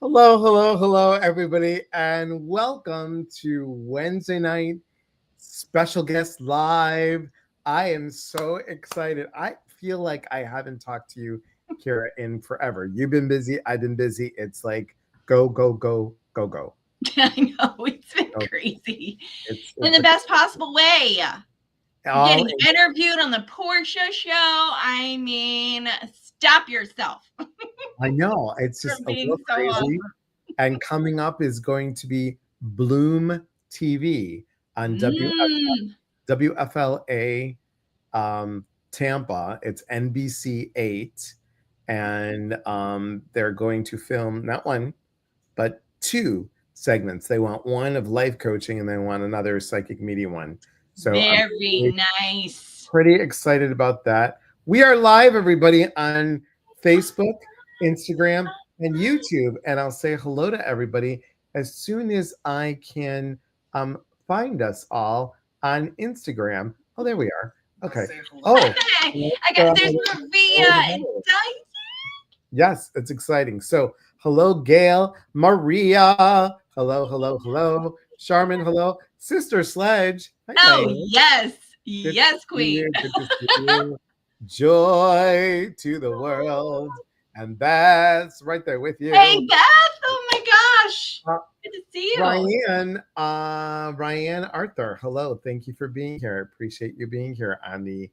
Hello, hello, hello, everybody, and welcome to Wednesday night special guest live. I am so excited. I feel like I haven't talked to you, Kyra, in forever. You've been busy. I've been busy. It's like go, go, go, go, go. I know it's been go. crazy in It's the best possible way. all. Getting interviewed on the Portia show. I mean, stop yourself I know it's just from a little being so crazy. awesome. And coming up is going to be Bloom TV on Mm, WFLA Tampa. It's NBC 8, and they're going to film not one, but two segments. They want one of life coaching, and they want another psychic media one. So I'm very nice. pretty excited about that. We are live, everybody, on Facebook, Instagram, and YouTube. And I'll say hello to everybody as soon as I can find us all on Instagram. Oh, there we are. Okay. Oh, I got there's Maria and Diane. yes, it's exciting. So, hello, Gail, Maria. Hello, hello, hello. Charmin, hello. Sister Sledge. Hi, Oh Diane. yes, Good to yes, see Queen. you. Good to see you. Joy to the world. And that's right there with you. Hey Beth. Oh my gosh, Uh, good to see you. Ryan Arthur. Hello. Thank you for being here. I appreciate you being here on the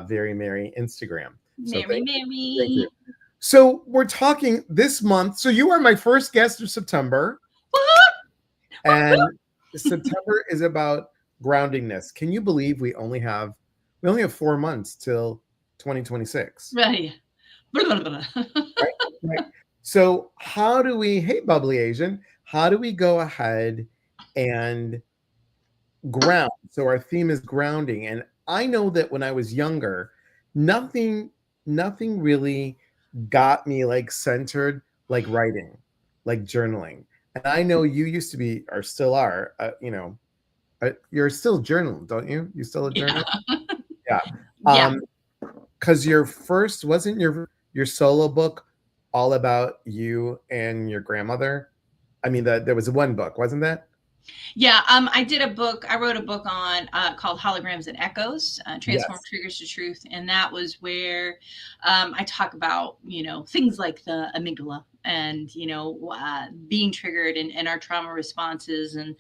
Very Merry Instagram. So Mary, thank you. Mary. So we're talking this month. So you are my first guest of September, and September is about groundingness. Can you believe we only have 4 months till 2026? Right. Right? Right. So how do we, hey bubbly Asian, how do we go ahead and ground? So our theme is grounding. And I know that when I was younger, nothing, nothing really got me like centered like writing, like journaling. And I know you used to be, or still are, you're still journaling, don't you? You still a Yeah. journal? Yeah. Yeah. Because your first wasn't your solo book all about you and your grandmother? I mean, there was one book, wasn't that? Yeah. I wrote a book on called Holograms and Echoes, Transform Yes. Triggers to Truth. And that was where I talk about, things like the amygdala and, being triggered and our trauma responses and,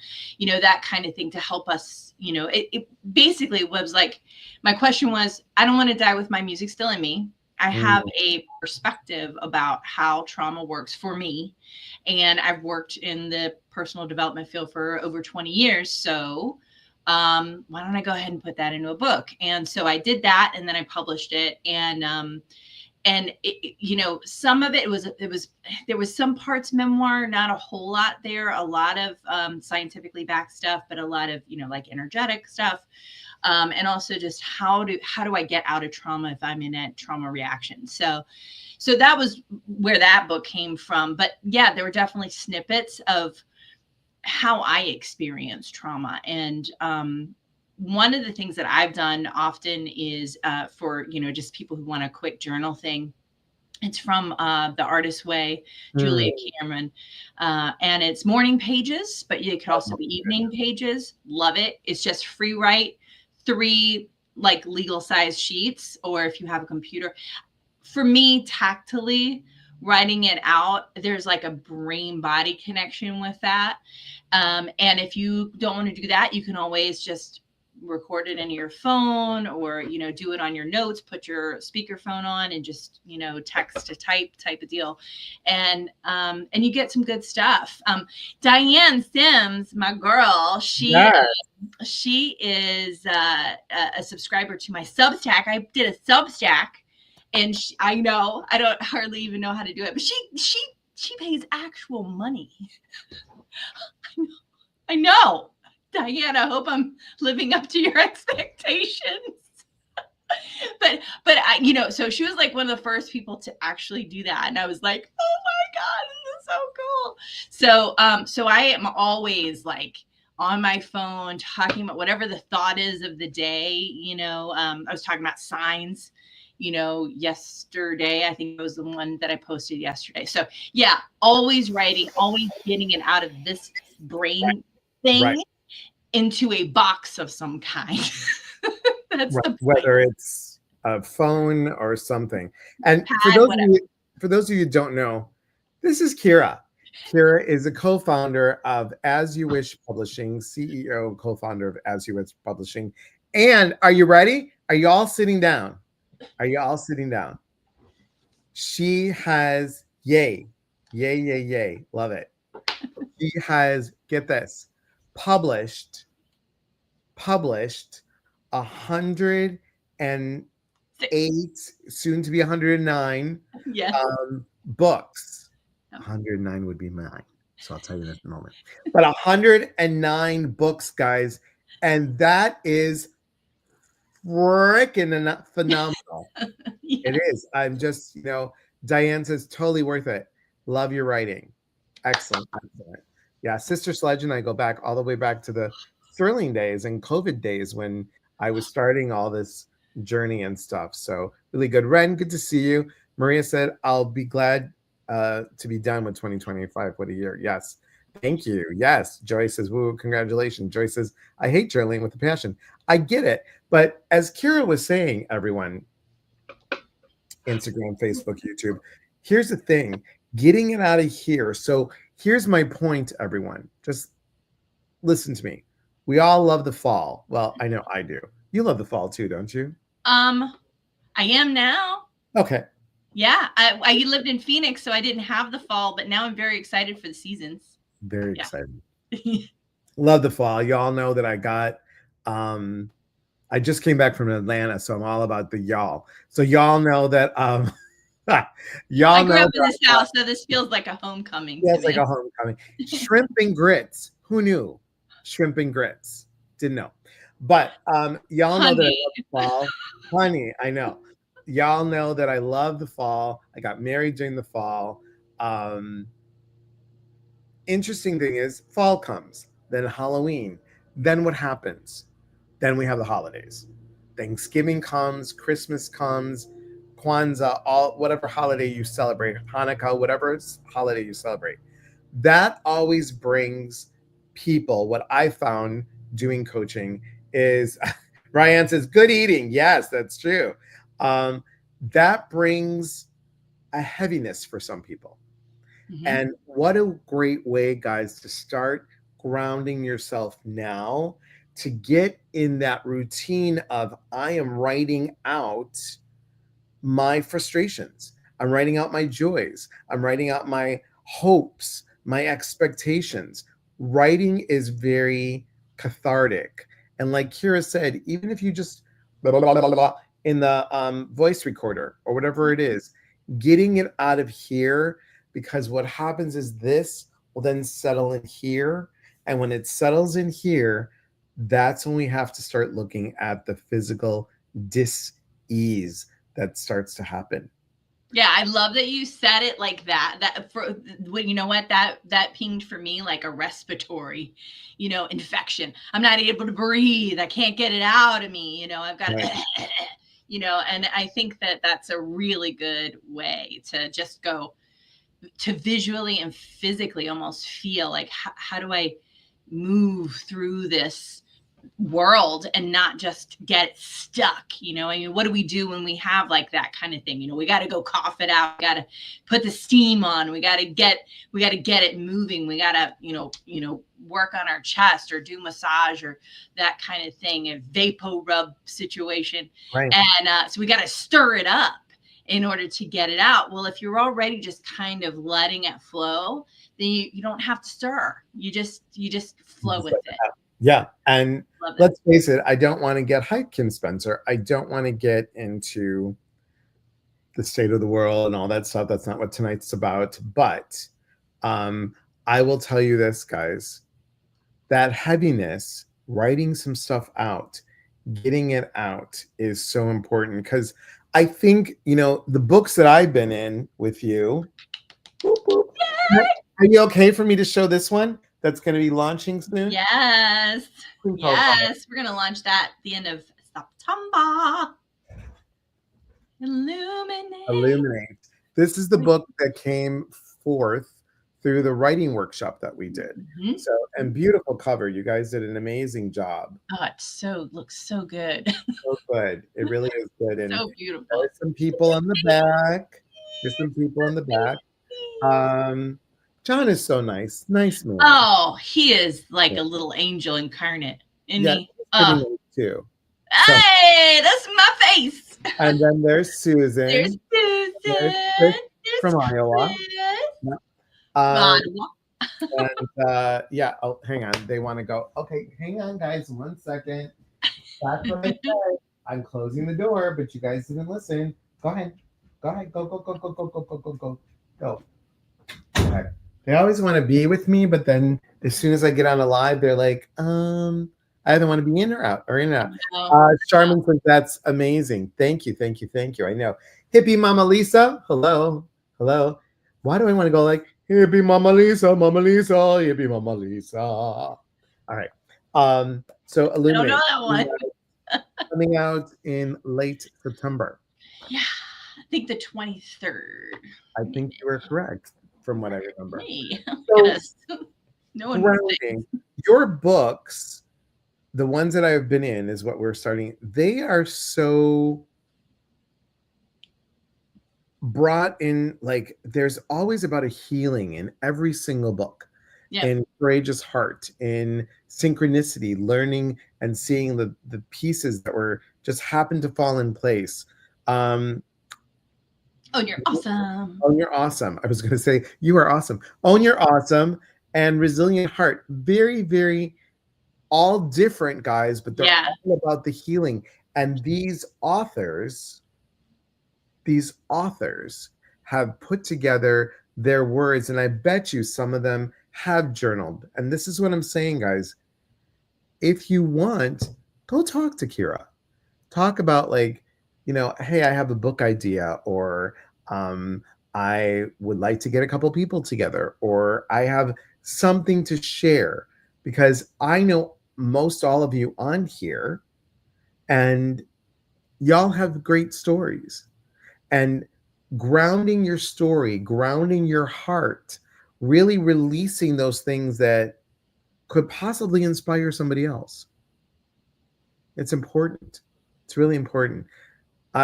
that kind of thing to help us, it basically was like, my question was, I don't want to die with my music still in me. I have Mm, a perspective about how trauma works for me. And I've worked in the personal development field for over 20 years. So why don't I go ahead and put that into a book? And so I did that, and then I published it. And some of it was there was some parts memoir, not a whole lot there, a lot of scientifically backed stuff, but a lot of like energetic stuff. And also just how do I get out of trauma if I'm in a trauma reaction? So that was where that book came from. But yeah, there were definitely snippets of how I experience trauma. And one of the things that I've done often is for just people who want a quick journal thing. It's from The Artist's Way, mm. Julia Cameron. And it's morning pages, but it could Oh also my be evening goodness. pages. Love it. It's just free write, 3 like legal size sheets, or if you have a computer. For me, tactily, writing it out, there's like a brain body connection with that. And if you don't want to do that, you can always just record it into your phone, or do it on your notes, put your speakerphone on and just text to type a deal. And you get some good stuff. Diane Sims, my girl, Yes. she is a subscriber to my Substack. I did a Substack, and I know I don't hardly even know how to do it, but she pays actual money. I know. Diane, I hope I'm living up to your expectations. But so she was like one of the first people to actually do that, and I was like, oh my god, this is so cool. So I am always like on my phone talking about whatever the thought is of the day. I was talking about signs. yesterday. I think it was the one that I posted yesterday. So yeah, always writing, always getting it out of this brain Right. thing into a box of some kind. That's Right. the point. Whether it's a phone or something. And Pad, whatever. for those of you who don't know, this is Kyra. Kyra is a co-founder of As You Wish Publishing, CEO, co-founder of As You Wish Publishing. And are you ready? Are you all sitting down? Are you all sitting down? She has, yay, yay, yay, yay. Love it. She has, get this, published 108, soon to be 109 Yes. books. 109 would be mine. So I'll tell you that in a moment. But 109 books, guys. And that is freaking phenomenal. Yeah. It is. I'm just, Diane says totally worth it. Love your writing. Excellent. Excellent. Yeah. Sister Sledge and I go back all the way back to the Sterling days and COVID days when I was starting all this journey and stuff. So really good. Ren, good to see you. Maria said, I'll be glad to be done with 2025. What a year. Yes. Thank you. Yes. Joy says, woo, congratulations. Joy says, I hate journaling with a passion. I get it. But as Kyra was saying, everyone, Instagram, Facebook, YouTube, here's the thing, getting it out of here. So here's my point, everyone. Just listen to me. We all love the fall. Well, I know I do. You love the fall too, don't you? I am now. Okay. Yeah, I lived in Phoenix, so I didn't have the fall, but now I'm very excited for the seasons. Very excited. Love the fall. Y'all know that I just came back from Atlanta, so I'm all about the y'all. So y'all know that y'all I grew know up in that, the South, so this feels like a homecoming yeah, to it's like me. a homecoming. Shrimp and grits. Who knew? Shrimp and grits. Didn't know. But y'all know that I Honey. love the fall. Honey, I know. Y'all know that I love the fall. I got married during the fall. Interesting thing is, fall comes, then Halloween. Then what happens? Then we have the holidays. Thanksgiving comes, Christmas comes, Kwanzaa, all whatever holiday you celebrate, Hanukkah, whatever holiday you celebrate. That always brings people. What I found doing coaching is Ryan says, good eating. Yes, that's true. That brings a heaviness for some people. Mhm. And what a great way, guys, to start grounding yourself now, to get in that routine of I am writing out my frustrations. I'm writing out my joys. I'm writing out my hopes, my expectations. Writing is very cathartic. And like Kyra said, even if you just blah, blah, blah, blah, blah, in the voice recorder or whatever it is, getting it out of here, because what happens is this will then settle in here. And when it settles in here, that's when we have to start looking at the physical dis-ease that starts to happen. Yeah, I love that you said it like that. That for when you know what that pinged for me like a respiratory, infection. I'm not able to breathe. I can't get it out of me. I've got, Right. and I think that that's a really good way to just go to visually and physically almost feel like how do I move through this world and not just get stuck. I mean, what do we do when we have like that kind of thing? We got to go cough it out, we got to put the steam on, we got to get it moving, we got to work on our chest or do massage or that kind of thing, a vapor rub situation. Right. And so we got to stir it up in order to get it out. Well, if you're already just kind of letting it flow, then you don't have to stir. You just flow with it. Yeah. And let's face it, I don't want to get hyped, Kim Spencer. I don't want to get into the state of the world and all that stuff. That's not what tonight's about. But I will tell you this, guys, that heaviness, writing some stuff out, getting it out is so important, because I think, the books that I've been in with you. Are you okay for me to show this one that's going to be launching soon? Yes. Yes. We're going to launch that at the end of September. Illuminate. Illuminate. This is the book that came forth through the writing workshop that we did. Mhm. So, and beautiful cover. You guys did an amazing job. Oh, it so looks so good. So good. It really is good. And So beautiful. there's some people on the back. There's some people in the back. Um, John is so nice. Nice man. Oh, he is like Yeah, a little angel incarnate, isn't yeah, he? he's pretty Oh, nice too. So, hey, that's my face. and then there's There's Susan. Susan. There's Chris There's from Iowa. Chris. Yeah. Um, Ottawa. and yeah, oh, hang on. They want to go. Okay, hang on, guys. 1 second. That's what I said. I'm closing the door, but you guys didn't listen. Go ahead. Go ahead. Go, go, go, go, go, go, go, go, go. Go. Okay. They always want to be with me, but then as soon as I get on a live, they're like, I either want to be in or out or in and out. No, Charmin says that's amazing. Thank you, thank you, thank you. I know. Hippie Mama Lisa, hello, hello. Why do I want to go like hippie Mama Lisa, hippie Mama Lisa? All right. So I don't know Illuminate that one. coming out in late September. Yeah, I think the 23rd. I think you were correct from what I remember. Hey, So yes. No one would think. grounding. Your books, the ones that I've been in, is what we're starting. They are so brought in, like there's always about a healing in every single book. Yeah. In Courageous Heart, in Synchronicity, learning and seeing the pieces that were just happened to fall in place. Oh, you're awesome. Own Your Awesome. I was going to say, you are awesome. Own Your Awesome and Resilient Heart. Very, very all different, guys, but they're Yeah. all about the healing. And these authors have put together their words, and I bet you some of them have journaled. And this is what I'm saying, guys. If you want, go talk to Kyra. Talk about, like, hey, I have a book idea, or I would like to get a couple people together, or I have something to share, because I know most all of you on here, and y'all have great stories. And grounding your story, grounding your heart, really releasing those things that could possibly inspire somebody else. It's important. It's really important.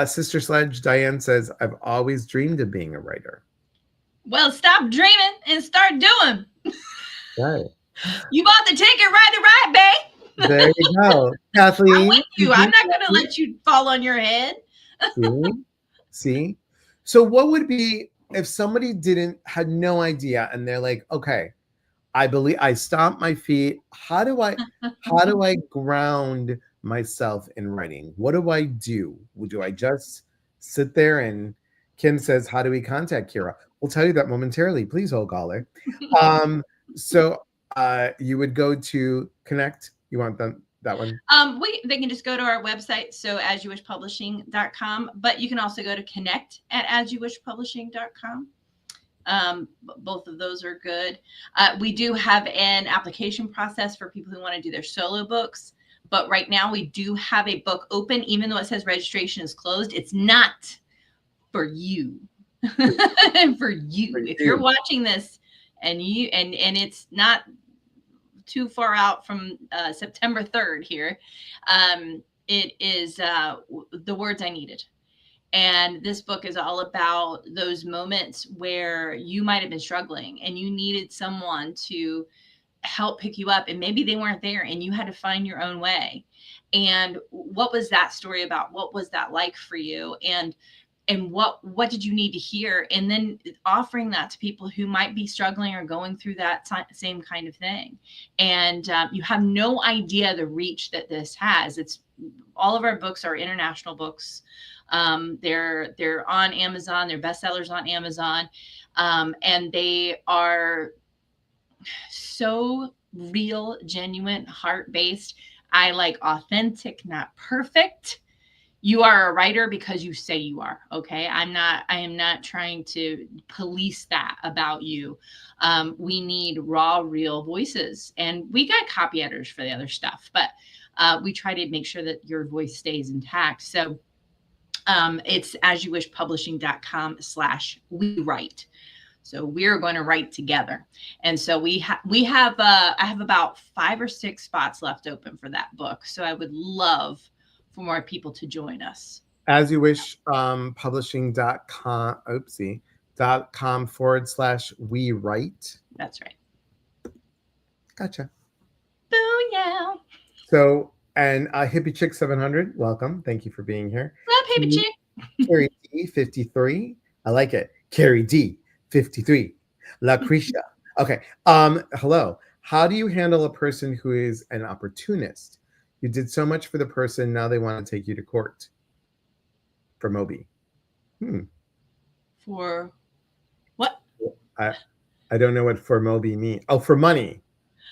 Sister Sledge Diane says, I've always dreamed of being a writer. Well, stop dreaming and start doing. Right. You bought the ticket, ride the ride, babe. There you go. Kathleen. I'm with you. I'm not going to let you fall on your head. See? So what would be if somebody had no idea, and they're like, okay, I stomp my feet. How do I ground myself in writing? What do I do? Do I just sit there? And Kim says, how do we contact Kyra? We'll tell you that momentarily. Please hold caller. So you would go to Connect. You want that one? They can just go to our website, so asyouwishpublishing.com, but you can also go to connect at asyouwishpublishing.com. Both of those are good. We do have an application process for people who want to do their solo books, but right now we do have a book open, even though it says registration is closed. It's not for you. For you. If you're watching this and it's not too far out from September 3rd here, it is The Words I Needed. And this book is all about those moments where you might have been struggling and you needed someone to help pick you up, and maybe they weren't there and you had to find your own way. And what was that story about? What was that like for you? And what did you need to hear? And then offering that to people who might be struggling or going through that same kind of thing. And you have no idea the reach that this has. It's all of our books are international books. They're on Amazon. They're bestsellers on Amazon. And they are so real, genuine, heart-based. I like authentic, not perfect. You are a writer because you say you are. Okay. I am not trying to police that about you. We need raw, real voices, and we got copy editors for the other stuff, but we try to make sure that your voice stays intact. So It's asyouwishpublishing.com/we write. So we're going to write together. And so we have I have about 5 or 6 spots left open for that book. So I would love for more people to join us. As you wish, publishing.com, oopsie, .com/we write. That's right. Gotcha. Booyah. So, and Hippie Chick 700, welcome. Thank you for being here. Love Hippie Chick. Carrie D 53. I like it. Carrie D 53. Lucretia. Okay. Hello. How do you handle a person who is an opportunist? You did so much for the person, now they want to take you to court. For Moby. For what? I don't know what for Moby means. Oh, for money.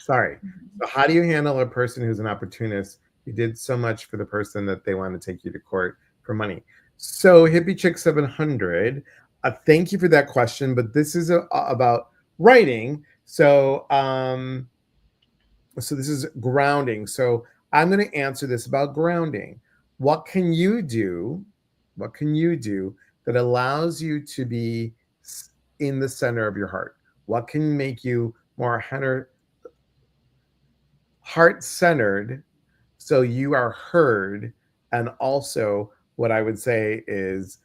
Sorry. So how do you handle a person who's an opportunist? You did so much for the person that they want to take you to court for money. So Hippie Chick 700, thank you for that question, but this is about writing. So so this is grounding. So I'm going to answer this about grounding. What can you do? What can you do that allows you to be in the center of your heart? What can make you more heart-centered so you are heard? And also what I would say is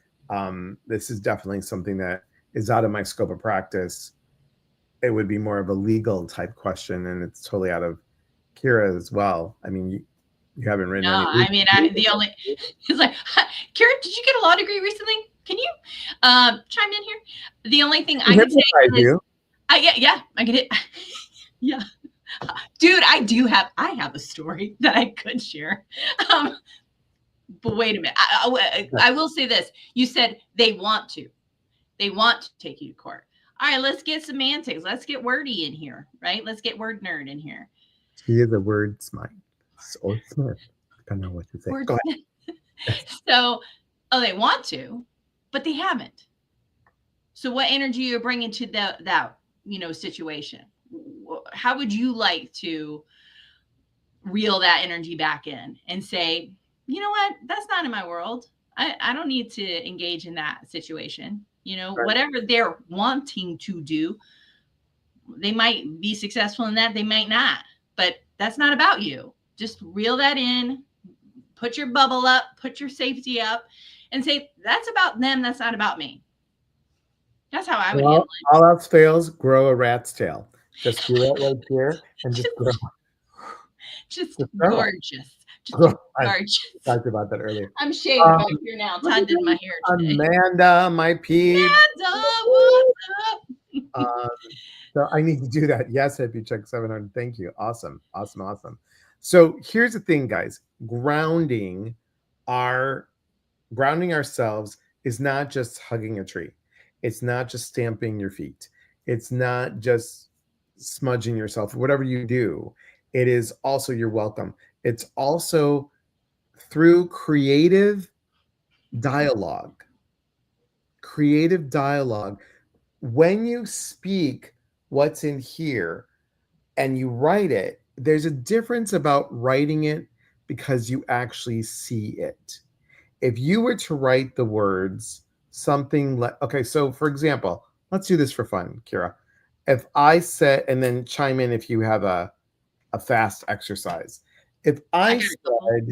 this is definitely something that is out of my scope of practice. It would be more of a legal type question, and it's totally out of Kyra as well. I mean, you haven't written no, any. I mean, it's like, Kyra, did you get a law degree recently? Can you chime in here? The only thing I can say is, yeah, I get it. Yeah. Dude, I have a story that I could share. But wait a minute. I will say this. You said they want to take you to court. All right, let's get semantics. Let's get wordy in here, right? Let's get word nerd in here. She is a word smart or smart. I don't know what to say. Go ahead. So, they want to, but they haven't. So what energy you're bringing to that situation? How would you like to reel that energy back in and say, you know what, that's not in my world. I don't need to engage in that situation. Right. Whatever they're wanting to do, they might be successful in that, they might not, but that's not about you. Just reel that in, put your bubble up, put your safety up, and say, that's about them, that's not about me. That's how I would handle it. All else fails, grow a rat's tail. Just do it right here and just grow. Just gorgeous. Just gorgeous. I talked about that earlier. I'm shaved back here now. Todd did my hair today. Amanda, my peep. Amanda, what's up? So I need to do that. Yes, Hippie Check 700. Thank you. Awesome. So here's the thing, guys. Grounding ourselves is not just hugging a tree. It's not just stamping your feet. It's not just smudging yourself, whatever you do. It is also you're welcome. It's also through creative dialogue. When you speak what's in here and you write it, there's a difference about writing it because you actually see it. If you were to write the words, something like, okay, so for example, let's do this for fun, Kyra. If I said, and then chime in if you have a fast exercise. If I said,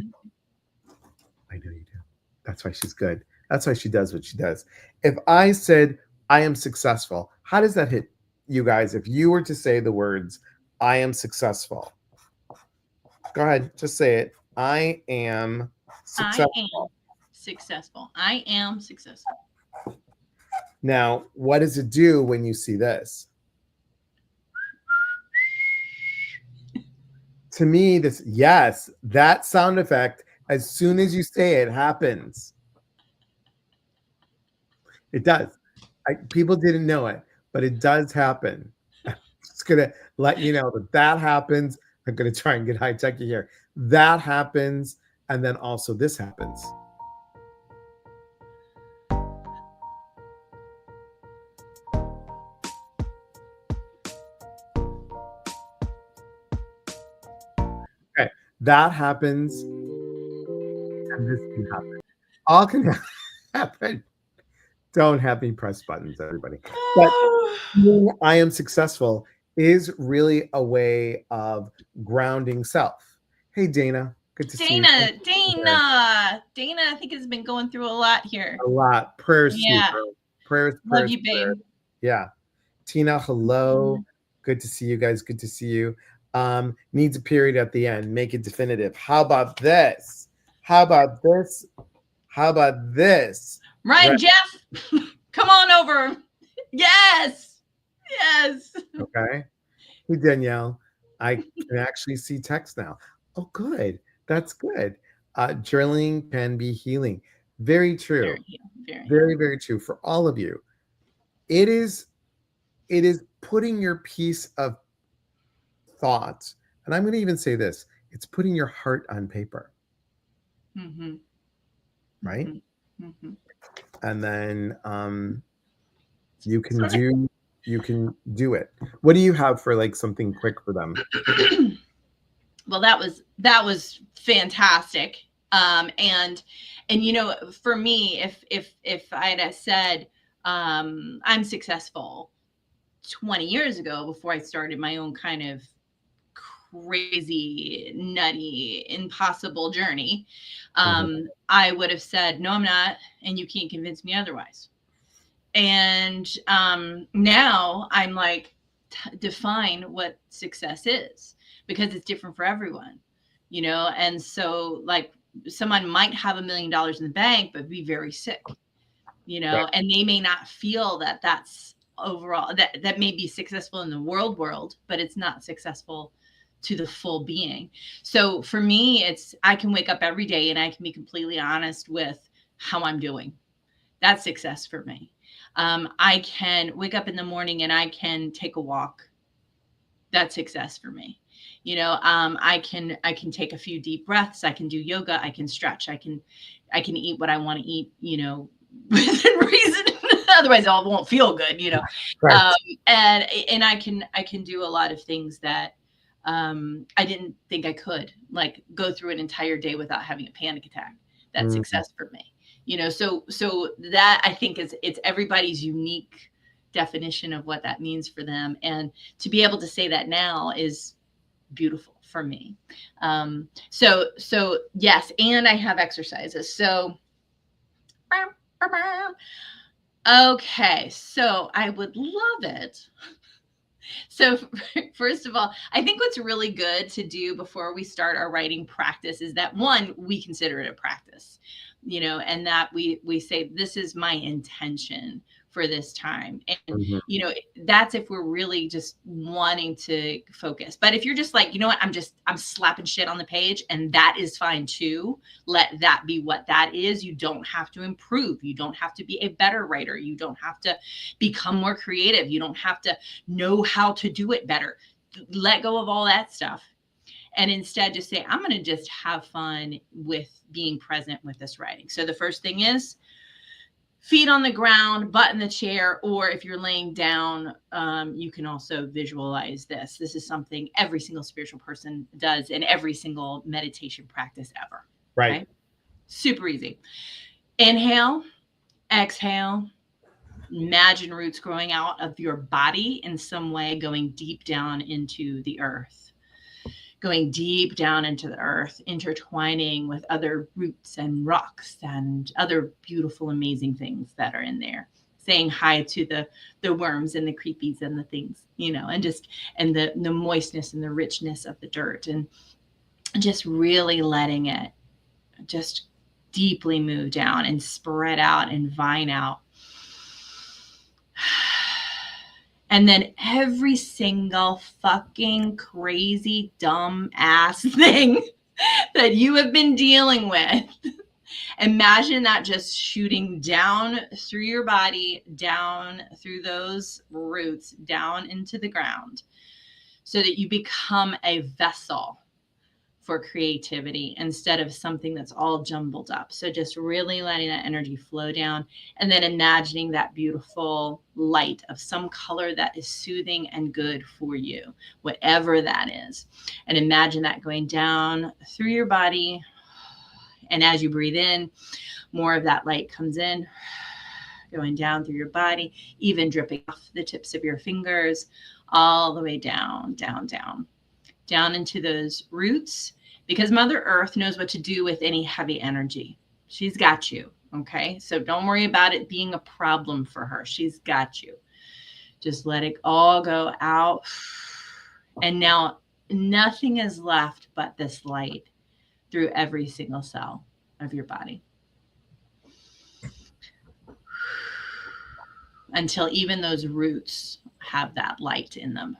I know you do. That's why she's good. That's why she does what she does. If I said, I am successful, how does that hit you guys? If you were to say the words, I am successful. Go ahead, just say it. I am successful. I am successful. Now, what does it do when you see this? To me, that sound effect, as soon as you say it, happens. It does. People didn't know it, but it does happen. I'm just going to let you know that happens. I'm going to try and get high-techy here. That happens, and then also this happens. Okay, that happens, and this can happen. All can happen. happen. Don't have me press buttons, everybody. But feeling I am successful is really a way of grounding self. Hey, Dana, good to see you. Thank Dana, you for being here. Dana, I think has been going through a lot here. A lot. Prayers to you, Yeah. girl. Prayers, Love prayers, you, prayers. babe. Yeah. Tina, hello. Good to see you guys. Good to see you. Needs a period at the end. Make it definitive. How about this? How about this? How about this? Ryan, Right. Jeff, come on over. Yes. Yes. Okay. Hey, Danielle. I can actually see text now. Oh, good. That's good. Journaling can be healing. Very true. Very, very. Very, very true for all of you. It is it is putting your piece of thought, and I'm going to even say this, it's putting your heart on paper, Mm-hmm. right? Mm-hmm. Mm-hmm. And then you can do it. What do you have for like something quick for them? Well, that was fantastic. And you know, for me, if I'd have said I'm successful 20 years ago before I started my own kind of crazy, nutty, impossible journey, Mhm. I would have said, no, I'm not, and you can't convince me otherwise. And now I'm like, define what success is, because it's different for everyone, you know? And so, like, someone might have $1 million in the bank, but be very sick, you Right. know, and they may not feel that that's overall that may be successful in the world, but it's not successful to the full being. So for me, it's I can wake up every day and I can be completely honest with how I'm doing. That's success for me. I can wake up in the morning and I can take a walk. That's success for me. You know, I can take a few deep breaths. I can do yoga. I can stretch. I can eat what I want to eat. You know, within reason. Otherwise, I won't feel good. You know, Right. um, and I can do a lot of things that I didn't think I could, like go through an entire day without having a panic attack. That's Mhm. success for me. You know, so that I think is it's everybody's unique definition of what that means for them, and to be able to say that now is beautiful for me. So yes, and I have exercises. So okay, so I would love it. So first of all, I think what's really good to do before we start our writing practice is that, one, we consider it a practice, you know, and that we say this is my intention for this time. And Mhm. you know, that's if we're really just wanting to focus. But if you're just like, you know what, I'm slapping shit on the page, and that is fine too. Let that be what that is. You don't have to improve. You don't have to be a better writer. You don't have to become more creative. You don't have to know how to do it better. Let go of all that stuff, and instead just say, I'm going to just have fun with being present with this writing. So the first thing is feet on the ground, butt in the chair, or if you're laying down, you can also visualize this. This is something every single spiritual person does in every single meditation practice ever. Right. Okay. Super easy. Inhale, exhale. Imagine roots growing out of your body in some way, going deep down into the earth, going deep down into the earth, intertwining with other roots and rocks and other beautiful, amazing things that are in there. Saying hi to the worms and the creepies and the things, you know, and just and the moistness and the richness of the dirt, and just really letting it just deeply move down and spread out and vine out. And then every single fucking crazy, dumb ass thing that you have been dealing with, imagine that just shooting down through your body, down through those roots, down into the ground, so that you become a vessel for creativity instead of something that's all jumbled up. So just really letting that energy flow down, and then imagining that beautiful light of some color that is soothing and good for you, whatever that is. And imagine that going down through your body And as you breathe in, more of that light comes in, going down through your body, even dripping off the tips of your fingers, all the way down, down, down, down into those roots, because Mother Earth knows what to do with any heavy energy. She's got you. Okay. So don't worry about it being a problem for her. She's got you. Just let it all go out. And now nothing is left but this light through every single cell of your body. Until even those roots have that light in them.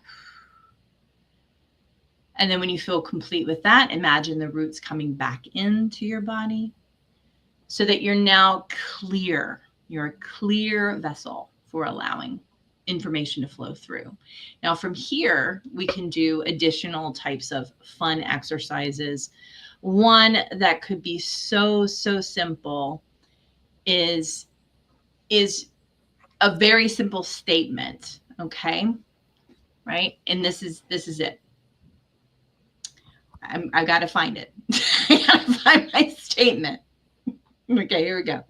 And then when you feel complete with that, imagine the roots coming back into your body so that you're now clear. You're a clear vessel for allowing information to flow through. Now, from here, we can do additional types of fun exercises. One that could be so simple is a very simple statement, okay? Right? And this is it. I got to find it. I got to find my statement. Okay, here we go.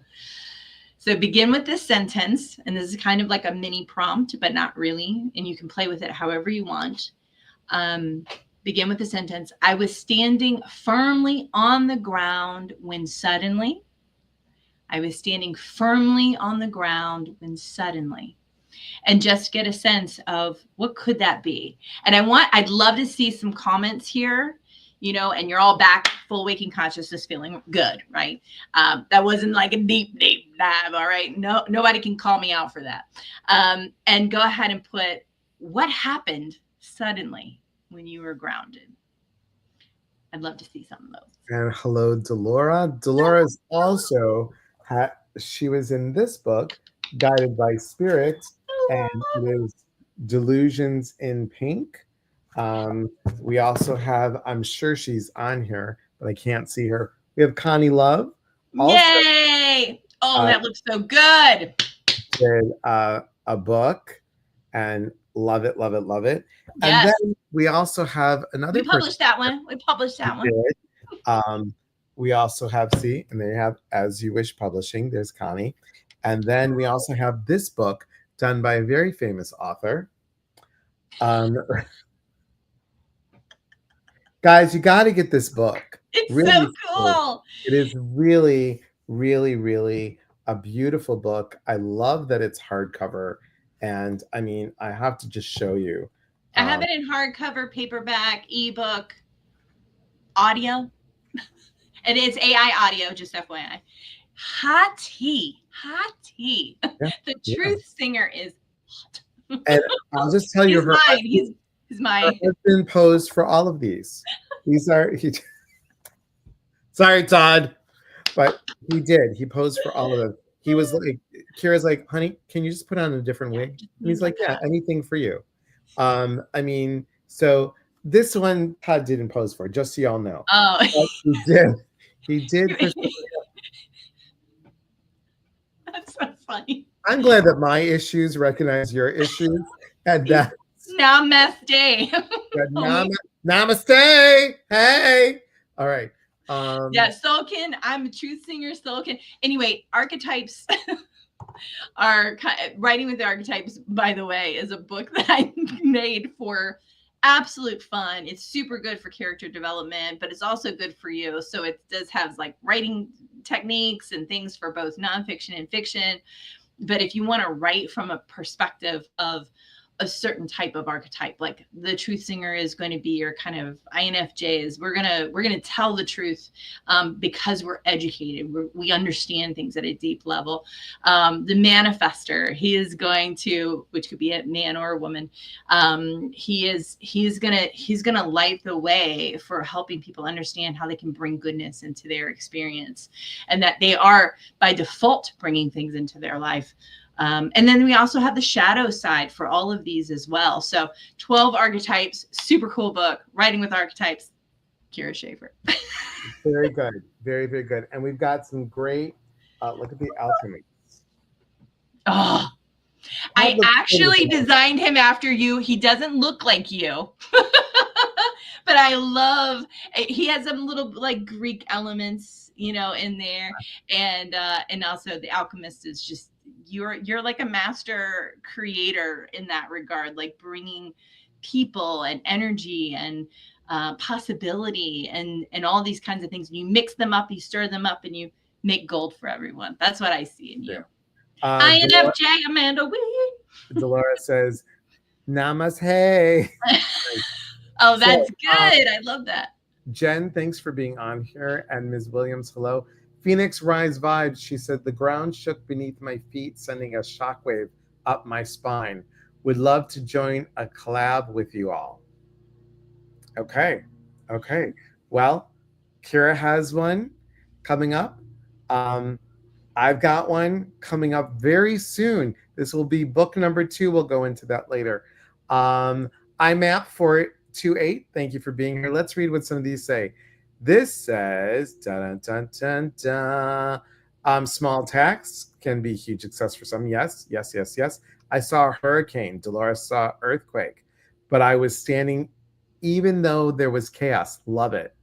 So begin with this sentence, and this is kind of like a mini prompt, but not really, and you can play with it however you want. Begin with the sentence, I was standing firmly on the ground when suddenly, I was standing firmly on the ground when suddenly, and just get a sense of what could that be. And I'd love to see some comments here, you know, and you're all back full waking consciousness, feeling good, right? That wasn't like a deep dive, all right? No, nobody can call me out for that. And go ahead and put what happened suddenly when you were grounded. I'd love to see some of those. And hello, Delora. Delora's also, she was in this book, Guided by Spirit, and it is Delusions in Pink. We also have, I'm sure she's on here, but I can't see her. We have Connie Love. Also, yay! Oh, that looks so good. Did a book and love it, love it, love it. Yes. And then we also have another. We published that one. We also have, see, and they have As You Wish Publishing. There's Connie. And then we also have this book done by a very famous author. Guys, you got to get this book. It's really so cool. It is really, really, really a beautiful book. I love that it's hardcover. And I mean, I have to just show you. I have it in hardcover, paperback, ebook, audio. It is AI audio, just FYI. Hot tea. Yeah, the Truth Singer is hot. And I'll just tell you, he's my husband posed for all of these. These are sorry, Todd, but he did. He posed for all of them. He was like, Kyra's like, honey, can you just put on a different wig? And he's like, yeah, anything for you. I mean, so this one Todd didn't pose for, just so y'all know. Oh, he did. He did. That's so funny. I'm glad that my issues recognize your issues, and that namaste. Namaste. Hey. All right. Yeah, Sulkin. I'm a Truth Singer, Sulkin. Anyway, archetypes are writing with the archetypes. By the way, is a book that I made for absolute fun. It's super good for character development, but it's also good for you. So it does have like writing techniques and things for both nonfiction and fiction. But if you want to write from a perspective of a certain type of archetype, like the Truth Singer is going to be your kind of INFJs. We're gonna tell the truth because we're educated. We understand things at a deep level. The Manifester, he is going to, which could be a man or a woman. He's gonna light the way for helping people understand how they can bring goodness into their experience, and that they are by default bringing things into their life. And then we also have the shadow side for all of these as well. So 12 archetypes, super cool book, Writing with Archetypes, Kyra Shaefer. Very good. Very, very good. And we've got some great, look at the alchemists. Oh, I actually designed him after you. He doesn't look like you. But I love, he has some little like Greek elements, in there. And also The Alchemist is just, you're like a master creator in that regard, like bringing people and energy and possibility and all these kinds of things. You mix them up, you stir them up, and you make gold for everyone. That's what I see in you. Dolores, INFJ Amanda Wee. Dolores says, Namaste. Oh, So, that's good. I love that. Jen, thanks for being on here. And Ms. Williams, hello. Phoenix Rise Vibes, she said, the ground shook beneath my feet, sending a shockwave up my spine. Would love to join a collab with you all. Okay. Okay. Well, Kyra has one coming up. Um, I've got one coming up very soon. This will be book number 2. We'll go into that later. IMAP 428. Thank you for being here. Let's read what some of these say. This says, dun, dun, dun, dun. Small attacks can be huge success for some. Yes, yes, yes, yes. I saw a hurricane. Dolores saw earthquake, but I was standing even though there was chaos. Love it.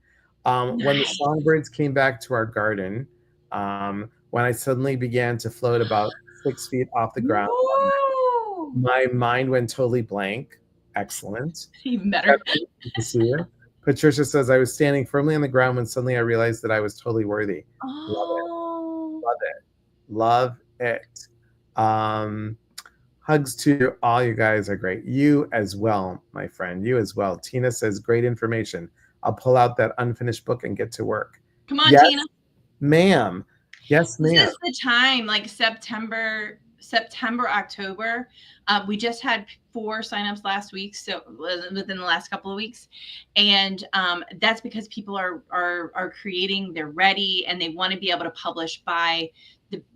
When the Nice. songbirds came back to our garden, when I suddenly began to float about 6 feet off the ground, Woo! my mind went totally blank. Excellent. Even better. Stephanie, good to see you. Patricia says, I was standing firmly on the ground when suddenly I realized that I was totally worthy. Love it. Oh. Love it. Love it. Um, Hugs to all you guys are great. You as well, my friend. You as well. Tina says, great information. I'll pull out that unfinished book and get to work. Come on, Yes, Tina. ma'am. Yes, This ma'am. is the time, like September, October. We just had 4 signups last week, so within the last couple of weeks, and that's because people are creating, they're ready, and they want to be able to publish by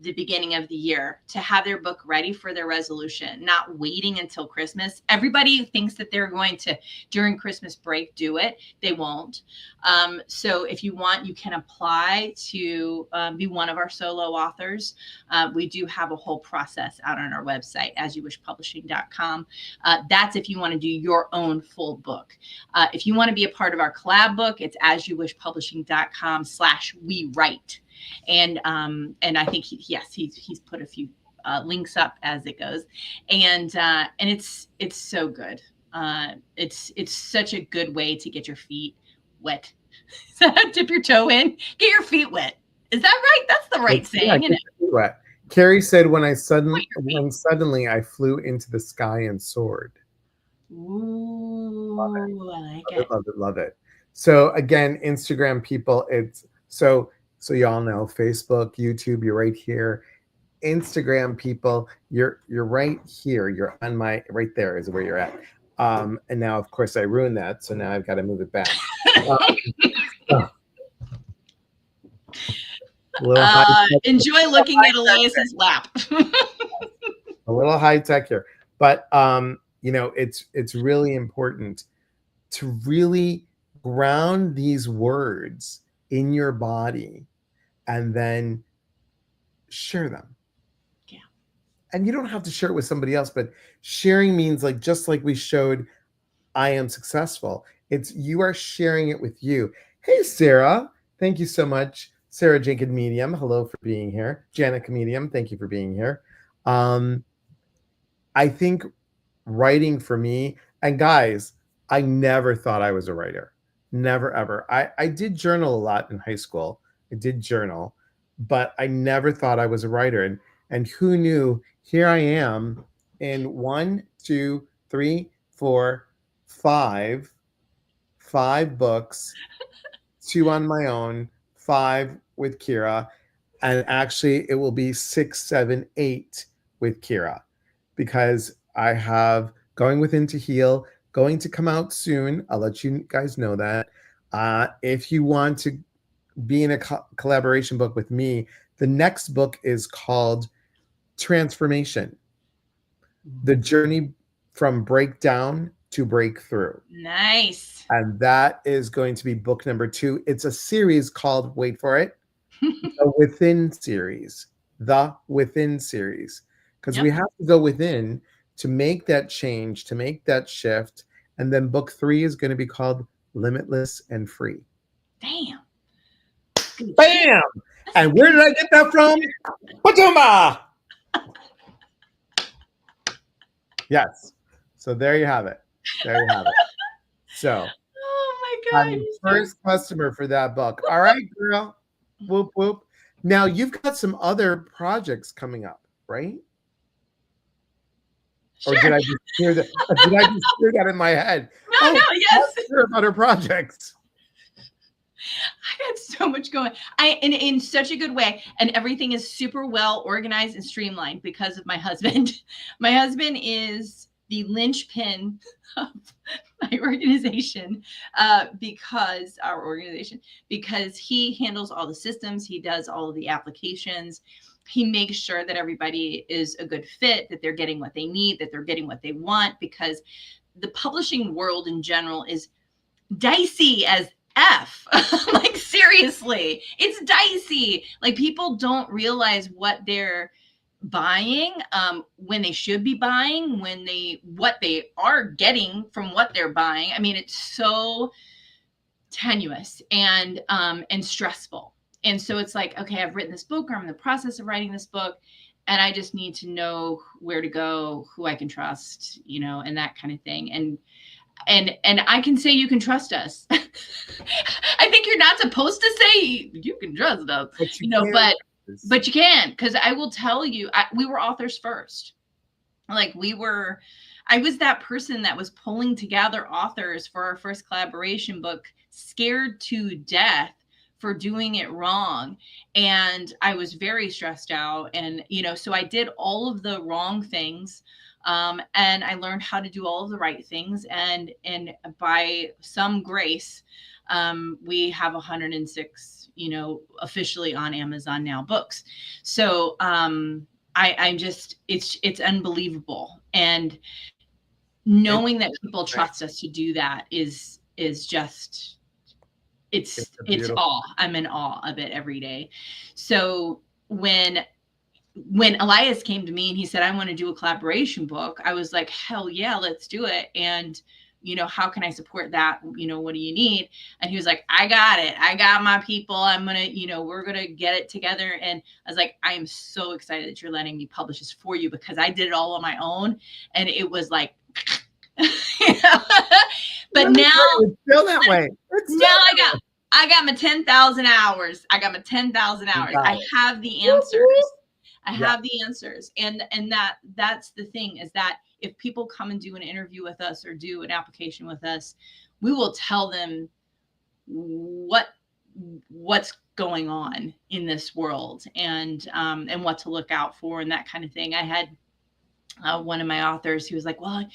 the beginning of the year, to have their book ready for their resolution, not waiting until Christmas. Everybody thinks that they're going to, during Christmas break, do it. They won't. So if you want, you can apply to be one of our solo authors. We do have a whole process out on our website, asyouwishpublishing.com. That's if you want to do your own full book. If you want to be a part of our collab book, it's asyouwishpublishing.com/we-write. And I think he's put a few links up as it goes, and it's so good. It's such a good way to get your feet wet. Dip your toe in, get your feet wet. Is that right? That's the right saying, isn't it? Carrie said, when suddenly I flew into the sky and soared. Ooh, Love it. I like Love it. it, love it, love it. So again, Instagram people, it's so y'all know Facebook, YouTube, you're right here. Instagram people, you're right here. You're on my right there is where you're at. And now of course I ruined that, so now I've got to move it back. Enjoy looking at Elias's lap. A little high tech here, but it's really important to really ground these words in your body and then share them. Yeah. And you don't have to share it with somebody else, but sharing means, like, just like we showed I am successful, it's you are sharing it with you. Hey, Sarah, thank you so much. Sarah Jenkins Medium, hello for being here. Janica Medium, thank you for being here. I think writing for me, and guys, I never thought I was a writer. Never, ever. I did journal a lot in high school. I did journal, but I never thought I was a writer. And who knew? Here I am in 1, 2, 3, 4, 5 books, 2 on my own, 5 with Kyra, and actually it will be 6, 7, 8 with Kyra, because I have Going Within to Heal, going to come out soon. I'll let you guys know that. If you want to be in a collaboration book with me, the next book is called Transformation: The Journey from Breakdown to Breakthrough. Nice. And that is going to be book number 2. It's a series called, wait for it, the Within series. The Within series. Because Yep. we have to go within to make that change, to make that shift. And then book 3 is going to be called Limitless and Free. Damn. Bam! And where did I get that from? Pachuma! Yes. So there you have it. There you have it. So Oh my I'm God. the first customer for that book. All right, girl. Whoop whoop. Now you've got some other projects coming up, right? Or Sure. did I just hear that in my head? No, Oh, no, yes. let's hear about her projects. I got so much going. I in such a good way, and everything is super well organized and streamlined because of my husband. My husband is the linchpin of my organization, because our organization, because he handles all the systems, he does all of the applications, he makes sure that everybody is a good fit, that they're getting what they need, that they're getting what they want, because the publishing world in general is dicey as F. Like, seriously, it's dicey. Like, people don't realize what they're buying, when they should be buying, what they are getting from what they're buying. I mean, it's so tenuous and stressful. And so it's like, okay, I've written this book, or I'm in the process of writing this book, and I just need to know where to go, who I can trust, and that kind of thing. And I can say, you can trust us. I think you're not supposed to say you can trust us, But but you can, because I will tell you, we were authors first. Like, I was that person that was pulling together authors for our first collaboration book, scared to death for doing it wrong. And I was very stressed out. And, so I did all of the wrong things. And I learned how to do all of the right things. And by some grace, we have 106, officially on Amazon now books. So, I'm just, it's unbelievable. And knowing that people trust us to do that is just, it's awe. I'm in awe of it every day. So when Elias came to me and he said, I want to do a collaboration book, I was like, hell yeah, let's do it. And, how can I support that? What do you need? And he was like, I got it. I got my people. I'm going to, we're going to get it together. And I was like, I am so excited that you're letting me publish this for you, because I did it all on my own. And it was like, but now it's still that way. I got my 10,000 hours. I have the answers. I have the answers. And that's the thing, is that if people come and do an interview with us or do an application with us, we will tell them what's going on in this world, and what to look out for, and that kind of thing. I had one of my authors who was like, well,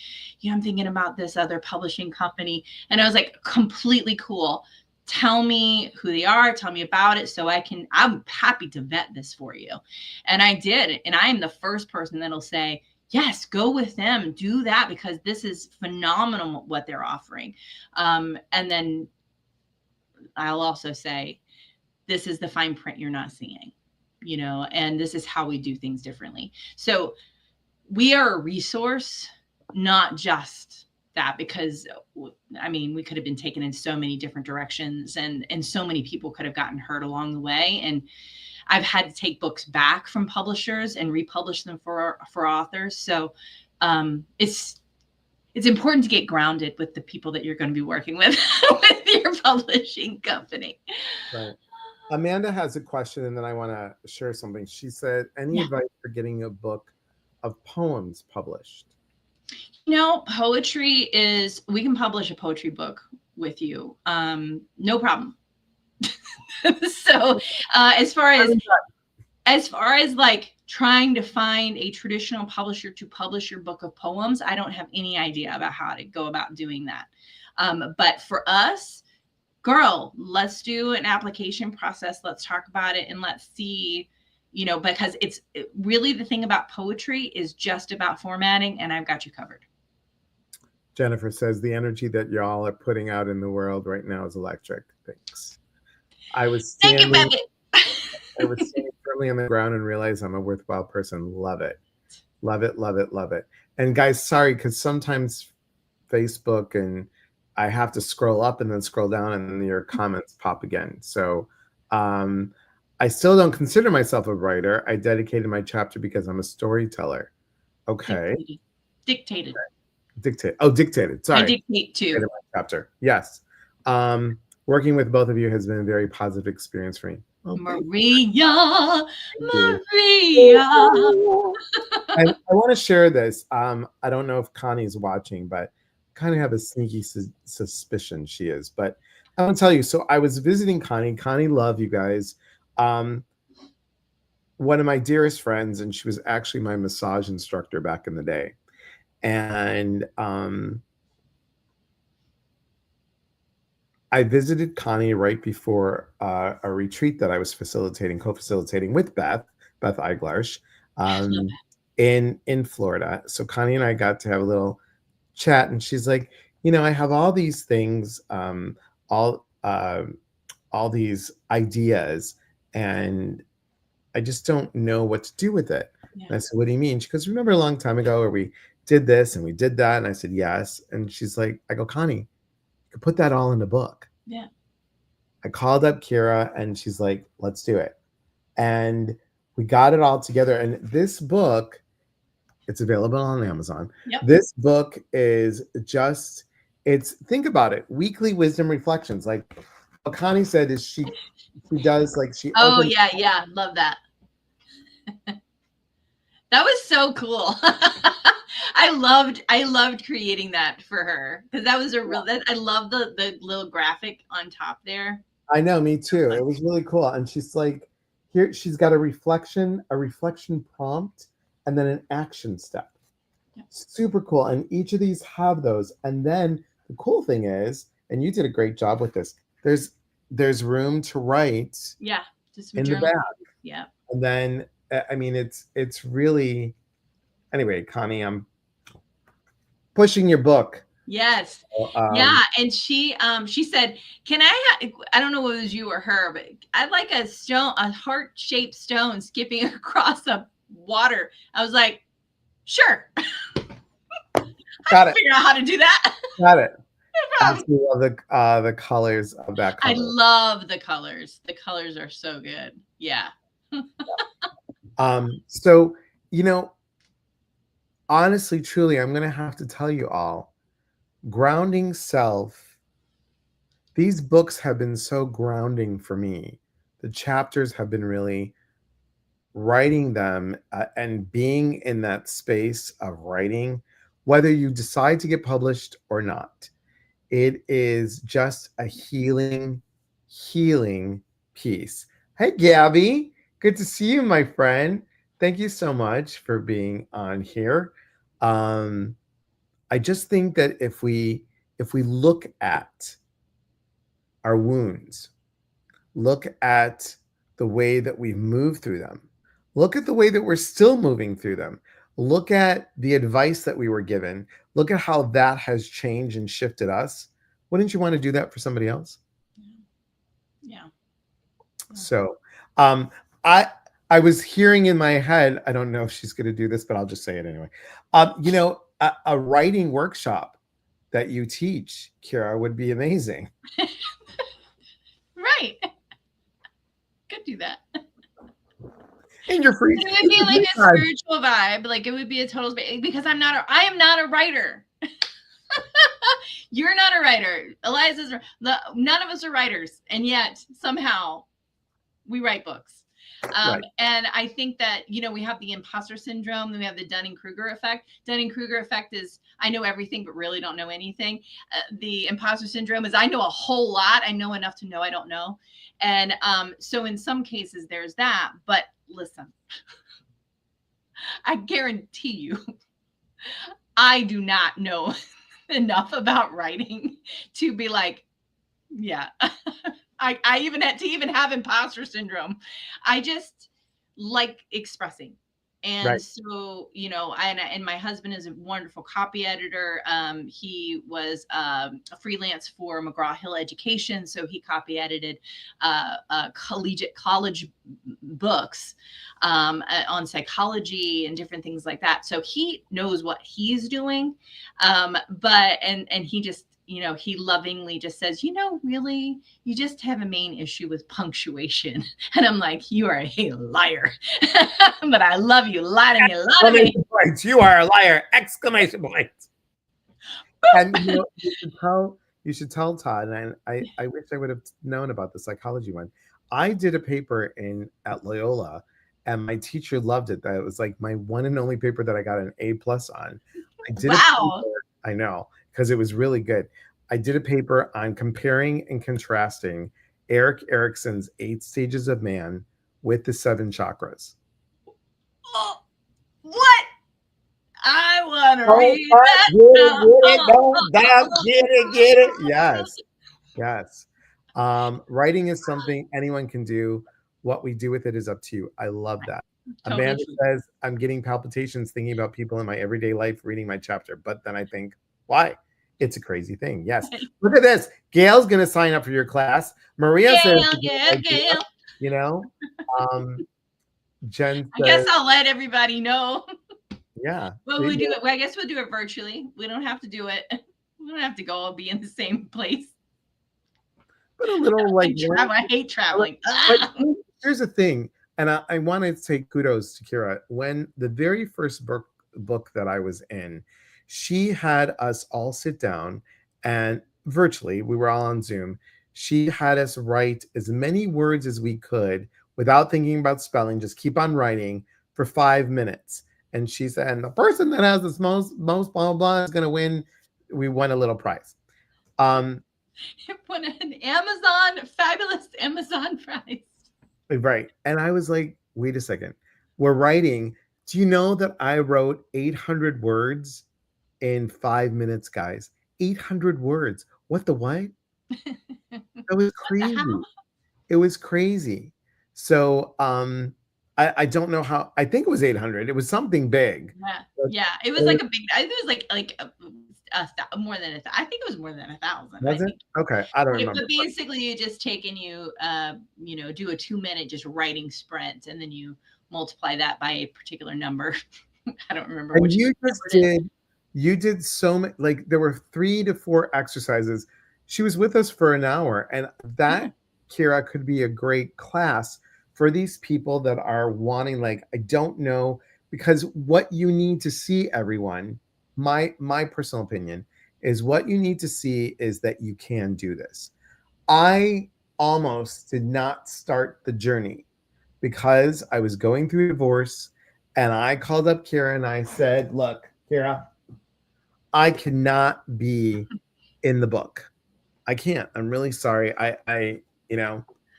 I'm thinking about this other publishing company. And I was like, completely cool. Tell me who they are, tell me about it, so I'm happy to vet this for you. And I did. And I am the first person that'll say, yes, go with them, do that, because this is phenomenal what they're offering. And then I'll also say, this is the fine print you're not seeing, and this is how we do things differently. So we are a resource, not just that, because we could have been taken in so many different directions, and so many people could have gotten hurt along the way. And I've had to take books back from publishers and republish them for authors. So it's important to get grounded with the people that you're going to be working with with your publishing company. Right. Amanda has a question, and then I want to share something. She said, any advice for getting a book of poems published? Poetry we can publish a poetry book with you. No problem. So as far as like trying to find a traditional publisher to publish your book of poems, I don't have any idea about how to go about doing that. But for us, girl, let's do an application process. Let's talk about it, and let's see, because it's really, the thing about poetry is just about formatting, and I've got you covered. Jennifer says, the energy that y'all are putting out in the world right now is electric. Thanks. I was standing firmly on the ground and realized I'm a worthwhile person. Love it. Love it, love it, love it. And guys, sorry, because sometimes Facebook, and I have to scroll up and then scroll down, and then your comments pop again. So Um, I still don't consider myself a writer. I dedicated my chapter because I'm a storyteller. Okay. Dictated. Dictated. Dictate. Oh, dictated. I Sorry. dictate too. Dictated my chapter. Yes. Um, Working with both of you has been a very positive experience for me. Oh, thank Maria, you. Maria. And I want to share this. I don't know if Connie's watching, but I kind of have a sneaky suspicion she is. But I want to tell you. So I was visiting Connie. Connie, love you guys. Um, one of my dearest friends, and she was actually my massage instructor back in the day. And I visited Connie right before a retreat that I was co-facilitating with Beth Eiglarsh, Love um, in Florida. So Connie and I got to have a little chat, and she's like, I have all these things, all all these ideas, and I just don't know what to do with it. yeah, And I said, "What do you mean?" She goes, "Remember a long time ago where we did this and we did that?" And I said, "Yes." And she's like, I go, "Connie, you could put that all in a book." yeah. I called up Kyra and she's like, "Let's do it." And we got it all together. And this book, it's available on Amazon. Yep. This book is just, think about it, weekly wisdom reflections. Like what Connie said is she does, like, she Oh opens. yeah, yeah. Love that. That was so cool. I loved creating that for her because that was a real. I love the little graphic on top there. I know, me too. It was really cool. And she's like, here, she's got a reflection prompt, and then an action step. Yeah. Super cool. And each of these have those. And then the cool thing is, and you did a great job with this, there's room to write Yeah, just some in the journal. back. Yeah. And then I mean it's really, anyway, Connie, I'm pushing your book. Yes. Um Yeah, and she said, "Can I don't know if it was you or her, but I'd like a heart-shaped stone skipping across the water." I was like, "Sure. I got can it. figure out how to do that." Got it. No I problem. just love the colors of that I color. love the colors. The colors are so good. Yeah. So, you know, honestly, truly, I'm gonna have to tell you all, grounding self, these books have been so grounding for me. The chapters have been really, writing them and being in that space of writing, whether you decide to get published or not, it is just a healing piece. Hey, Gabby, good to see you, my friend. Thank you so much for being on here. Um, I just think that if we look at our wounds, look at the way that we've moved through them, look at the way that we're still moving through them, look at the advice that we were given, look at how that has changed and shifted us. Wouldn't you want to do that for somebody else? Yeah. So, um, I I was hearing in my head. I don't know if she's going to do this, but I'll just say it anyway. A writing workshop that you teach, Kyra, would be amazing. Right. Could do that. In your free, It would be like a spiritual vibe. Like it would be a total because I am not a writer. You're not a writer. Eliza's none of us are writers, and yet somehow we write books. right, And I think that, we have the imposter syndrome, then we have the Dunning-Kruger effect. Dunning-Kruger effect is I know everything, but really don't know anything. The imposter syndrome is I know a whole lot. I know enough to know I don't know. And so in some cases there's that. But listen, I guarantee you, I do not know enough about writing to be like, yeah. I even had to even have imposter syndrome. I just like expressing. And right, so, and my husband is a wonderful copy editor. He was a freelance for McGraw Hill Education, so he copy edited collegiate college books on psychology and different things like that. So he knows what he's doing, but he just he lovingly just says, really, you just have a main issue with punctuation. And I'm like, you are a liar. But I love you. Lie to me. Lie to me. Exclamation points. You are a liar. Exclamation points. And you should tell Todd, and I wish I would have known about the psychology one. I did a paper in at Loyola, and my teacher loved it. That was like my one and only paper that I got an A+ on. I did a Wow. paper, I know, because it was really good. I did a paper on comparing and contrasting Eric Erickson's 8 stages of man with the 7 chakras. Oh, what? I want to Don't read start, that get it, now. get it, don't stop, get it, get it. Yes, yes. Writing is something anyone can do. What we do with it is up to you. I love that. Totally Amanda true. says, I'm getting palpitations thinking about people in my everyday life reading my chapter. But then I think, why? It's a crazy thing. Yes. Look at this. Gail's going to sign up for your class. Maria says, Gail, Gail, Gail. you know, um, Jen I guess says, I'll let everybody know. yeah. Well, we do it. Well, I guess we'll do it virtually. We don't have to do it. We don't have to go all be in the same place. But a little like I hate traveling. But here's the thing, and I want to say kudos to Kyra. When the very first book that I was in, she had us all sit down and virtually, we were all on Zoom. She had us write as many words as we could without thinking about spelling, just keep on writing for 5 minutes. And she said, and the person that has the most blah blah blah is going to win. We won a little prize. It won an fabulous Amazon prize. Right. And I was like, wait a second. We're writing. Do you know that I wrote 800 words in 5 minutes, guys? 800 words. What the what? That was crazy. It was crazy. So I don't know how. I think it was 800. It was something big. Yeah. It was like a big. It was like more than I think it was more than 1,000. Was it? Okay, I don't remember. But basically, you just take and you do a 2-minute just writing sprint, and then you multiply that by a particular number. I don't remember. And you did so many. Like there were 3 to 4 exercises. She was with us for an hour, and that Kyra could be a great class for these people that are wanting. Like I don't know, because what you need to see, everyone. My personal opinion is what you need to see is that you can do this. I almost did not start the journey because I was going through a divorce, and I called up Kyra and I said, look, Kyra, I cannot be in the book. I can't. I'm really sorry. I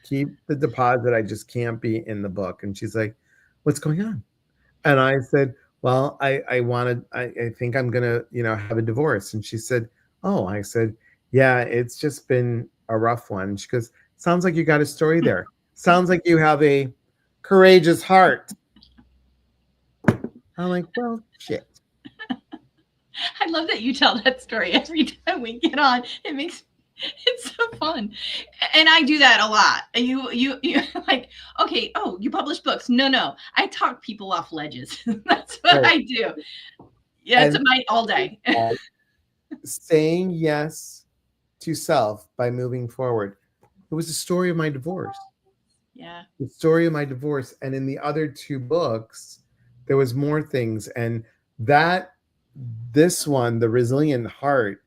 keep the deposit. I just can't be in the book. And she's like, what's going on? And I said, well, I think I'm gonna, have a divorce. And she said, oh, I said, yeah, it's just been a rough one. She goes, sounds like you got a story there. Sounds like you have a courageous heart. I'm like, well, shit. I love that you tell that story every time we get on. It's so fun. And I do that a lot. You like, okay, oh, you publish books. No. I talk people off ledges. That's what I do. Yeah, it's a mind all day. Saying yes to self by moving forward. It was the story of my divorce. Yeah. The story of my divorce. And in the other 2 books, there was more things. And this one, The Resilient Heart,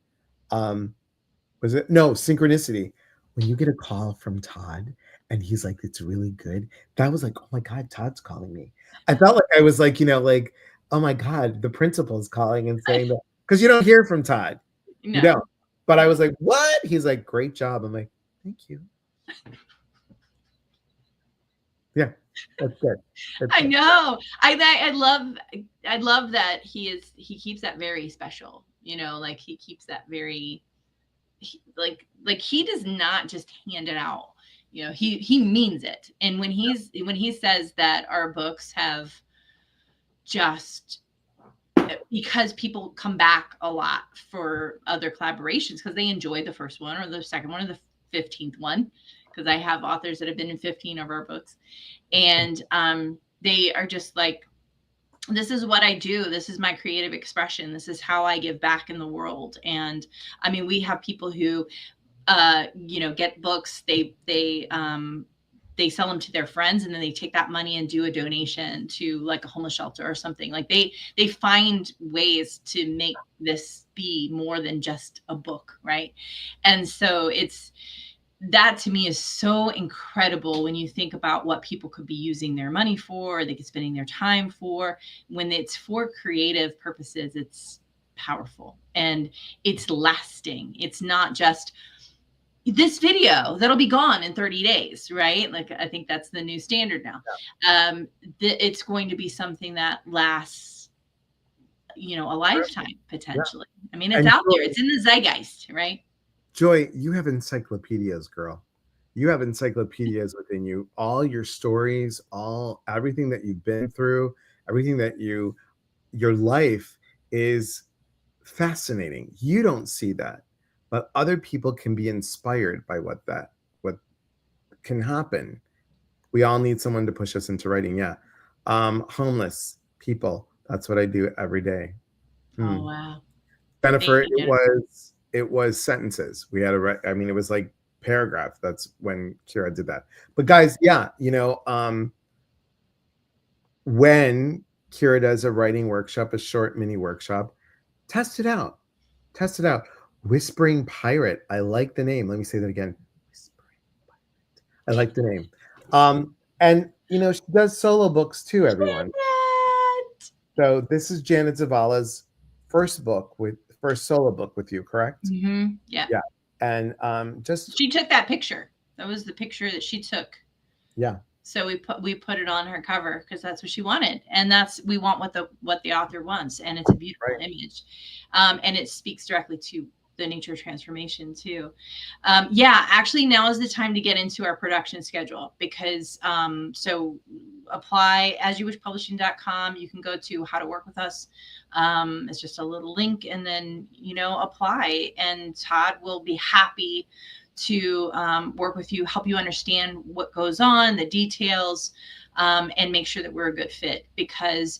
was it? No, Synchronicity. When you get a call from Todd and he's like, it's really good. That was like, oh my God, Todd's calling me. I felt like I was like, like, oh my God, the principal's calling and saying that, because you don't hear from Todd. No. You don't. But I was like, what? He's like, great job. I'm like, thank you. Yeah, that's good. I know. I love that he keeps that very special. Like he keeps that very like he does not just hand it out. He means it. And when he says that our books have just, because people come back a lot for other collaborations because they enjoy the first one or the second one or the 15th one, because I have authors that have been in 15 of our books, and they are just like, this is what I do. This is my creative expression. This is how I give back in the world. And I mean, we have people who, get books. They sell them to their friends, and then they take that money and do a donation to like a homeless shelter or something. Like they find ways to make this be more than just a book, right? And so it's that to me is so incredible when you think about what people could be using their money for, or they could spending their time for. When it's for creative purposes, it's powerful and it's lasting. It's not just this video that'll be gone in 30 days, right? Like I think that's the new standard now. It's going to be something that lasts, a lifetime potentially. I mean, it's And out there. It's in the zeitgeist, right? Joy, you have encyclopedias, girl. You have encyclopedias within you. All your stories, everything that you've been through, everything that your life is fascinating. You don't see that, but other people can be inspired by what can happen. We all need someone to push us into writing. Yeah. Homeless people. That's what I do every day. Oh, wow. Jennifer, Thank you, it was sentences. We had it was like paragraph. That's when Kyra did that. But guys, yeah, when Kyra does a writing workshop, a short mini workshop, test it out. Test it out. Whispering Pirate. I like the name. Let me say that again. Whispering Pirate. I like the name. And she does solo books too, everyone. So this is Janet Zavala's first solo book with you, correct? Mm-hmm. Yeah. Yeah. And she took that picture. That was the picture that she took. Yeah. So we put it on her cover because that's what she wanted, and we want what the author wants, and it's a beautiful image, and it speaks directly to the nature of transformation too. Actually, now is the time to get into our production schedule because so apply asyouwishpublishing.com. You can go to how to work with us. It's just a little link, and then apply, and Todd will be happy to work with you, help you understand what goes on, the details, and make sure that we're a good fit because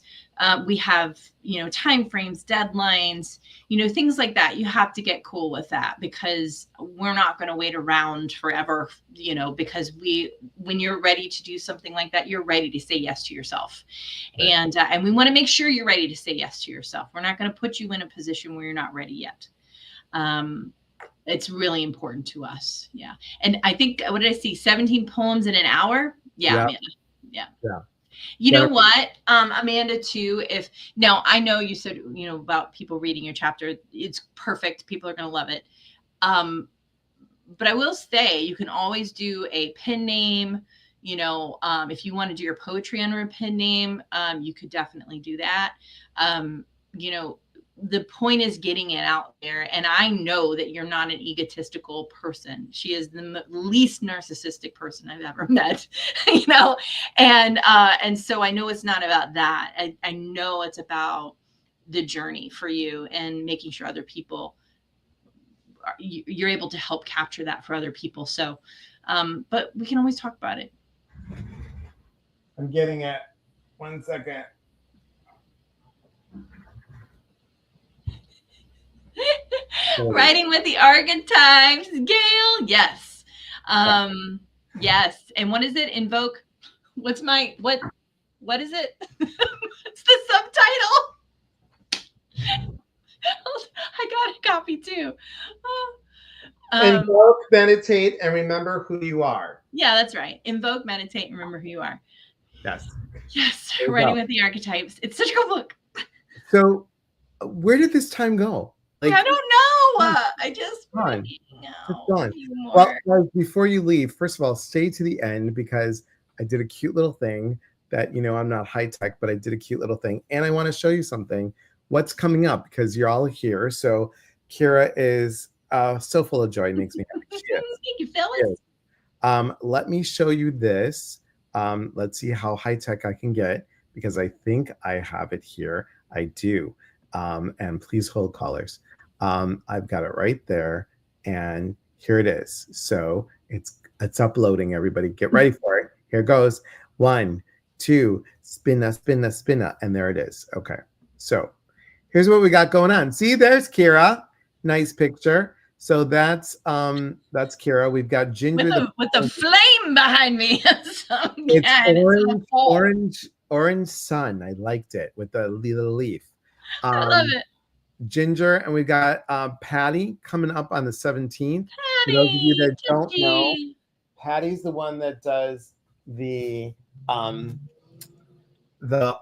we have, time frames, deadlines, things like that. You have to get cool with that because we're not going to wait around forever, because when you're ready to do something like that, you're ready to say yes to yourself. Right. And we want to make sure you're ready to say yes to yourself. We're not going to put you in a position where you're not ready yet. It's really important to us. Yeah. And I think, what did I see? 17 poems in an hour. Yeah. Amanda. Yeah. You know what, Amanda, too, I know you said, about people reading your chapter, it's perfect. People are going to love it. But I will say you can always do a pen name, if you want to do your poetry under a pen name, you could definitely do that. The point is getting it out there. And I know that you're not an egotistical person. She is the least narcissistic person I've ever met, and so I know it's not about that. I know it's about the journey for you and making sure other people, you're able to help capture that for other people. So, but we can always talk about it. I'm getting it. 1 second. Writing with the archetypes, Gail. Yes. Yes. And what is it? Invoke. What is it? What's the subtitle? I got a copy too. Invoke, meditate, and remember who you are. Yeah, that's right. Invoke, meditate, and remember who you are. Yes. Yes. Writing with the archetypes. It's such a good book. So where did this time go? I don't know. I just gone. It's gone. Well, guys, before you leave, first of all, stay to the end because I did a cute little thing that, I'm not high tech, but I did a cute little thing. And I want to show you something, what's coming up because you're all here. So Kyra is so full of joy. It makes me happy. Thank you, Phyllis. Let me show you this. Let's see how high tech I can get because I think I have it here. I do. And please hold callers. I've got it right there, and here it is. So it's uploading. Everybody, get ready for it. Here goes. 1, 2, spinna, spinna, spinna, and there it is. Okay. So here's what we got going on. See, there's Kyra. Nice picture. So that's Kyra. We've got Ginger the with the flame behind me. So, it's yeah, and it's in the orange, fall. orange sun. I liked it with the little leaf. I love Um, it. Ginger, and we got Patty coming up on the 17th. For those of you Patty, that don't know, Gigi. Patty's the one that does the um the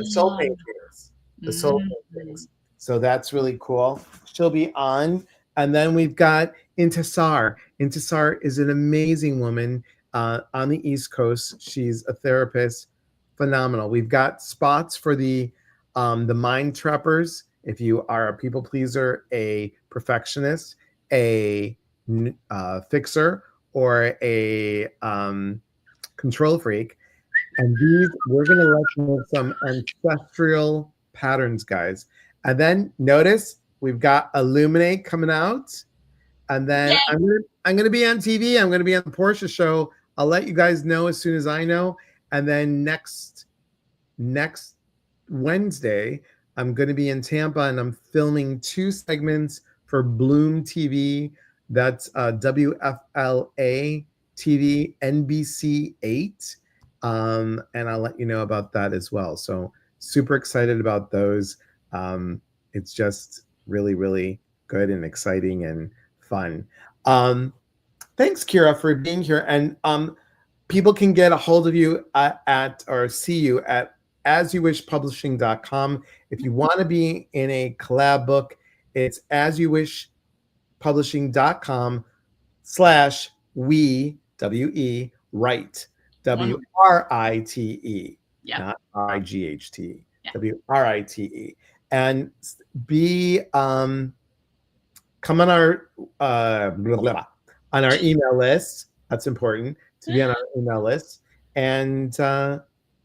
soul Yeah. paintings, the soul Mhm. paintings. So that's really cool. She'll be on, and then we've got Intisar. Intisar is an amazing woman on the East Coast. She's a therapist, phenomenal. We've got spots for the mind trappers. If you are a people pleaser, a perfectionist, a fixer, or a control freak, and these, we're going to let you know some ancestral patterns, guys. And then notice we've got Illuminate coming out. And then Yay. I'm gonna be on TV. I'm gonna be on the Porsche show. I'll let you guys know as soon as I know. And then next Wednesday, I'm going to be in Tampa and I'm filming 2 segments for Bloom TV. That's WFLA TV, NBC 8. And I'll let you know about that as well. So, super excited about those. It's just really, really good and exciting and fun. Thanks, Kyra, for being here. And people can get a hold of you at or see you at asyouwishpublishing.com. If you want to be in a collab book, it's asyouwishpublishing.com slash we, W-E, write, W-R-I-T-E, Yeah. not R-I-G-H-T, Yeah. W-R-I-T-E. And be, come on our, blah, blah, blah, on our email list. That's important to be on our email list. And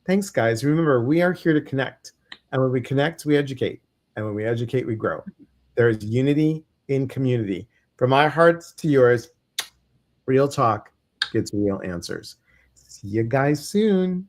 thanks, guys. Remember, we are here to connect. And when we connect, we educate. And when we educate, we grow. There is unity in community. From our hearts to yours, real talk gets real answers. See you guys soon.